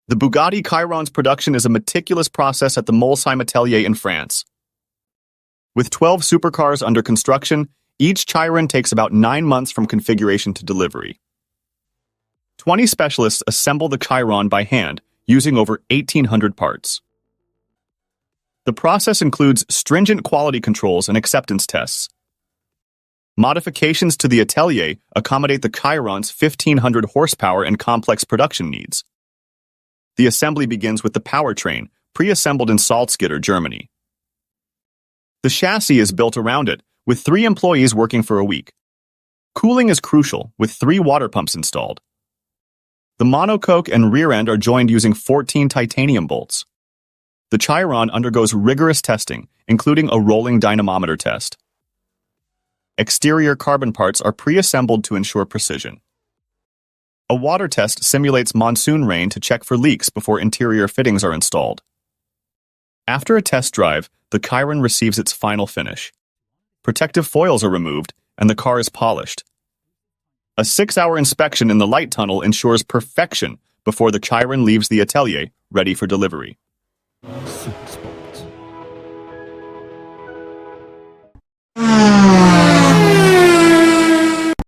The Bugatti Chiron's production is a meticulous process at the Molsheim atelier in France. With 12 supercars under construction, each Chiron takes about 9 months from configuration to delivery. 20 specialists assemble the Chiron by hand, using over 1,800 parts. The process includes stringent quality controls and acceptance tests. Modifications to the atelier accommodate the Chiron's 1,500 horsepower and complex production needs. The assembly begins with the powertrain, pre-assembled in Salzgitter, Germany. The chassis is built around it, with 3 employees working for a week. Cooling is crucial, with 3 water pumps installed. The monocoque and rear end are joined using 14 titanium bolts. The Chiron undergoes rigorous testing, including a rolling dynamometer test. Exterior carbon parts are pre-assembled to ensure precision. A water test simulates monsoon rain to check for leaks before interior fittings are installed. After a test drive, the Chiron receives its final finish. Protective foils are removed, and the car is polished. A 6-hour inspection in the light tunnel ensures perfection before the Chiron leaves the atelier, ready for delivery.